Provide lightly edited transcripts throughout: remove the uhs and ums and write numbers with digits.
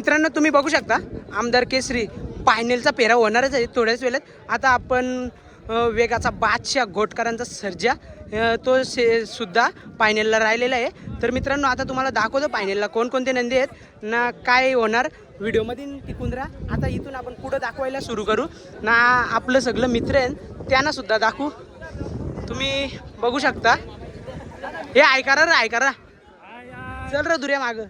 मित्रांनो तुम्ही बघू शकता आमदार केसरी फायनलचा पेरा होणारच आहे थोड्याच वेळेत. आता आपण वेगाचा बादशाह घोटकरांचा सर्जा तो सुद्धा फायनलला राहिलेला आहे. तर मित्रांनो आता तुम्हाला दाखवतो फायनलला कोणकोणते नंदी आहेत ना काय होणार. व्हिडिओमध्ये टिकून राहा. आता इथून आपण पुढं दाखवायला सुरू करू ना. आपलं सगळं मित्र आहे त्यांना सुद्धा दाखवू. तुम्ही बघू शकता. हे ऐकारा रे ऐकारा. चल रे दुर्या मागं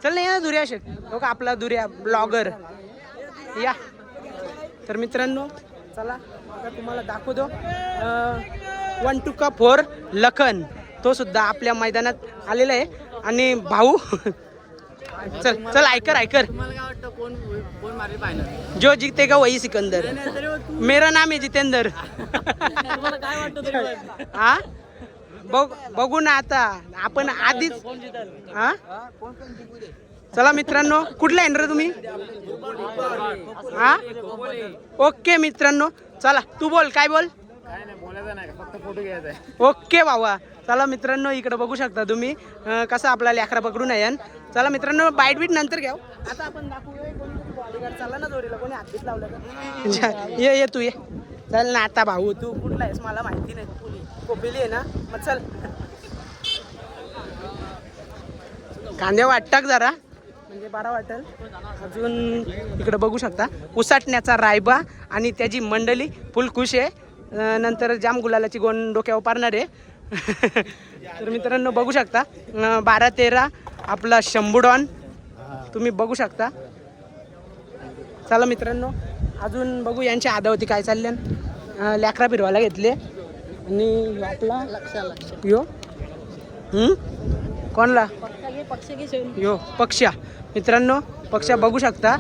चल. नाही ना दुर्या शेट हो का आपला दुर्या ब्लॉगर या. तर मित्रांनो चला आता तुम्हाला दाखवतो 1 2 का 4 लखन तो सुद्धा आपल्या मैदानात आलेला आहे. आणि भाऊ चल चल ऐकर ऐकर. जो जीतेगा वही सिकंदर. मेरा नाम आहे जितेंद्र. हा बघू ना आता आपण आधीच. हा चला मित्रांनो कुठला येणार तुम्ही. हा ओके मित्रांनो चला तू बोल काय बोल. ओके बाबा. चला मित्रांनो इकडे बघू शकता तुम्ही कसं आपला लेकरा पकडून आहे. चला मित्रांनो बाईट बीट नंतर घ्या. आता आपण दाखवूया कोणी बॉडीगार्ड चालला ना दोरीला कोणी हात लावलं का. ये तू ये चल ना. आता भाऊ तू कुठला आहेस मला माहिती नाही. कोपिली आहे ना मग चल. कांदे वाटतात जरा म्हणजे बरा वाटेल. अजून इकडे बघू शकता उसाटण्याचा रायबा आणि त्याची मंडळी फुल खुश आहे. नंतर जाम गुलालाची गोंड डोक्यावर पारणार आहे. तर मित्रांनो बघू शकता 12-13 आपला शंभूडॉन तुम्ही बघू शकता. चला मित्रांनो अजून बघू यांच्या आदावती काय चालल्या. लेकरा फिरवायला घेतले आणि आपला यो कोणला यो पक्षा. मित्रांनो पक्षा बघू शकता.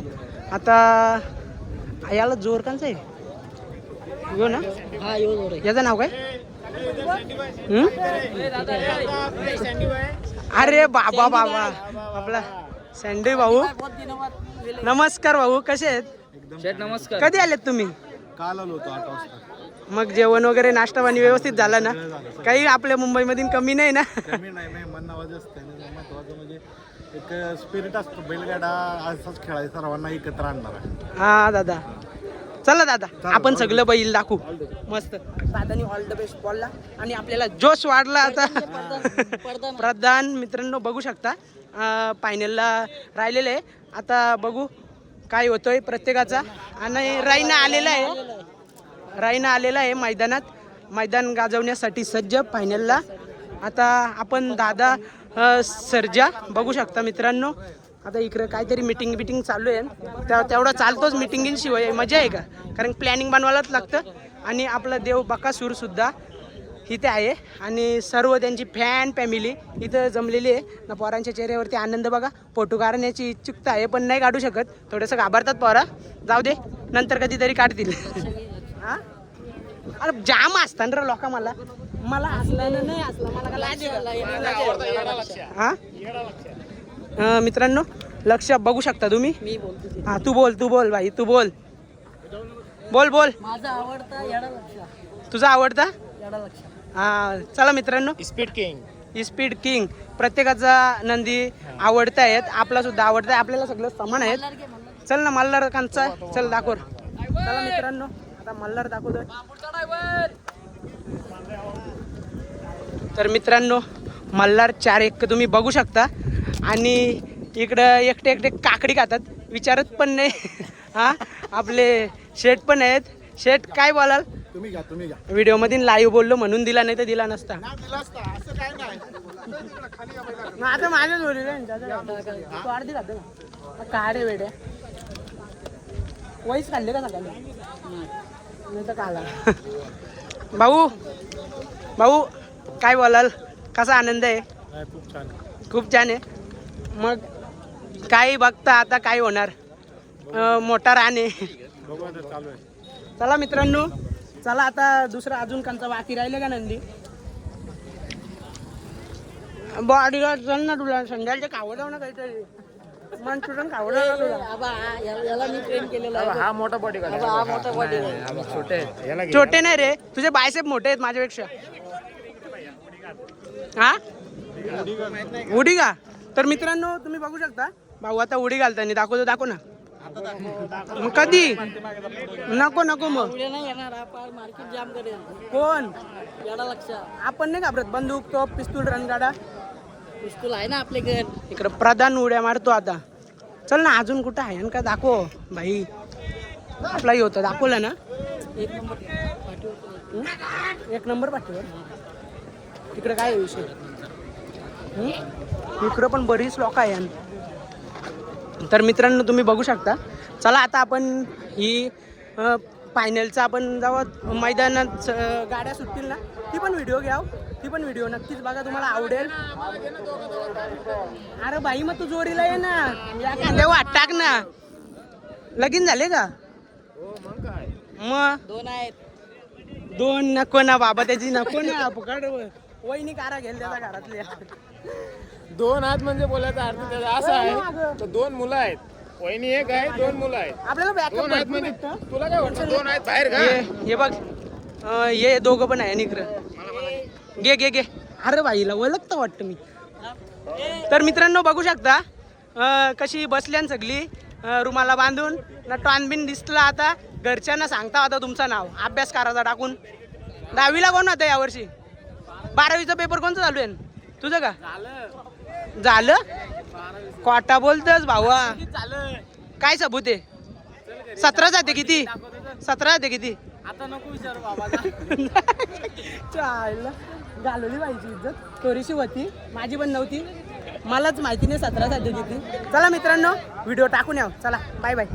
आता याला जोर कांचा आहे यो ना. हा यो याचं नाव काय. अरे बाबा बाबा आपला सँडी भाऊ. नमस्कार भाऊ कसे आहेत. नमस्कार. कधी आलेत तुम्ही. काल आलो होतो 8 वाजता. मग जेवण वगैरे नाश्ता पाणी व्यवस्थित झाला ना. काही आपल्या मुंबईमधून कमी नाही ना. कमी नाही मन नावाज असते. महत्वाचं म्हणजे एक स्पिरिट असतो बैलगाडा असाच खेळायचा सर्वांना एकत्र आणणार. हा दादा चला दादा आपण सगळं बैल दाखवू मस्त. दादानी ऑल द बेस्ट बोलला आणि आपल्याला जोश वाढला आता. प्रधान मित्रांनो बघू शकता फायनलला राहिलेलं आहे. आता बघू काय होतोय प्रत्येकाचा. आणि राईना आलेला आहे मैदानात. मैदान गाजवण्यासाठी सज्ज फायनलला. आता आपण दादा सर्जा बघू शकता मित्रांनो. आता इकडं काहीतरी मिटिंग चालू आहे. तेवढा चालतोच मिटिंगशिवाय मजा आहे का. कारण प्लॅनिंग बनवायलाच लागतं. आणि आपला देव बकासूर सुद्धा इथे आहे आणि सर्व त्यांची फॅन फॅमिली इथं जमलेली आहे ना. पोरांच्या चेहऱ्यावरती आनंद बघा. फोटो काढण्याची इच्छुकता आहे पण नाही काढू शकत. थोडंसं घाबरतात पोरा. जाऊ दे नंतर कधीतरी काढतील. हा अरे जाम असतात रे लोक. मला असलं नाही असलं मला लाज. हा मित्रांनो लक्ष बघू शकता तुम्ही. हा तू बोल भाई तू बोल. माझा आवडता येडा लक्ष. तुझा आवडता येडा लक्ष. हा चला मित्रांनो स्पीड किंग प्रत्येकाचा नंदी आवडता आहेत. आपला सुद्धा आवडता आहे. आपल्याला सगळं समान आहेत. चल ना मल्हारकांचा चल दाखव. चला मित्रांनो आता मल्हार दाखवतोय. तर मित्रांनो मल्हार 4-1 तुम्ही बघू शकता. आणि इकडं एकटे काकडी खातात विचारत पण नाही. हा आपले शेठ पण आहेत. शेठ काय बोलाल. तुम्ही घ्या व्हिडिओ मध्ये लाईव्ह बोललो म्हणून दिला नाही तर दिला नसता. असं काय नाही. आता माझ्याच काय रे वेड्या वहीच खाल्ले का सकाळी नाही तर काला. भाऊ काय बोलाल कसा आनंद आहे. खूप छान आहे. मग काय बघता आता काय होणार. मोठा रान आहे. चला मित्रांनो चला आता दुसरा अजून कांचा बाकी राहिले का नंदी. बॉडीगार्ड चल ना तुला संध्याकाळचे खावडाव ना काहीतरी. मन चुटून खावडाव याला मी ट्रेन केलेला आहे. हा मोठा बॉडीगार्ड. हा मोठा बॉडीगार्ड. छोटे छोटे नाही रे तुझे बायसेप मोठे आहेत माझ्यापेक्षा. हा उडी का. तर मित्रांनो तुम्ही बघू शकता भाऊ आता उडी घालताना दाखवतो, दाखव ना. मग कधी नको नको मग उद्या नाही येणार आपण मार्केट जाम करेल कोण याला लक्षात आपण नाही घाबरत. बंदूक तो पिस्तूल रणगाडा पिस्तूल आहे ना आपल्याकडे इकडं प्रधान उड्या मारतो आता. चल ना अजून कुठं आहे का दाखव भाई. आपलाही होतं दाखवलं ना. एक नंबर पाठीवर एक नंबर पाठीवर. तिकडे काय आहे विषय. इकडं पण बरीच लोक आहे. तर मित्रांनो तुम्ही बघू शकता. चला आता आपण ही फायनलचं आपण जेव्हा मैदानात गाड्या सुटतील ना ती पण व्हिडिओ घ्याव. ती पण व्हिडिओ नक्कीच बघा, तुम्हाला आवडेल. अरे बाई मग तू जोडीला ये ना, या कांद्या वाट टाक ना. लगीन झाले का मग? दोन आहेत. दोन नको ना बाबा, त्याची नको ना. पकड वहिनी कारा घेल त्याच्या घरातल्या. दोन आहेत म्हणजे बोलायचा अर्थ त्याचा असा आहे तर दोन मुलं आहेत. वहिनी एक आहे, दोन मुलं आहेत. आपल्याला बॅकअप दोन आहेत म्हणजे तुला काय वाटतं दोन आहेत बाहेर का? हे बघ हे दोघं पण आहे निकर. घे घे घे. अरे बाईला ओळखतं वाटतं मी. तर मित्रांनो बघू शकता कशी बसल्यान सगळी रुमाला बांधून ना. टॉनबिन दिसला. आता घरच्यांना सांगता होता तुमचं नाव अभ्यास करायचा टाकून. 10वीला कोण होतं यावर्षी? 12वीचा पेपर कोणतं चालू आहे तुझं का? झालं कोटा बोलतस भावा. काय सबूत आहे? 17 जाते किती? 17 जाते किती? आता नको विचारू बाबा चायला घालवली पाहिजे इज्जत. थोडीशी होती, माझी पण नव्हती. मलाच माहिती नाही 17 जाते किती. चला मित्रांनो व्हिडिओ टाकून याव. चला बाय बाय.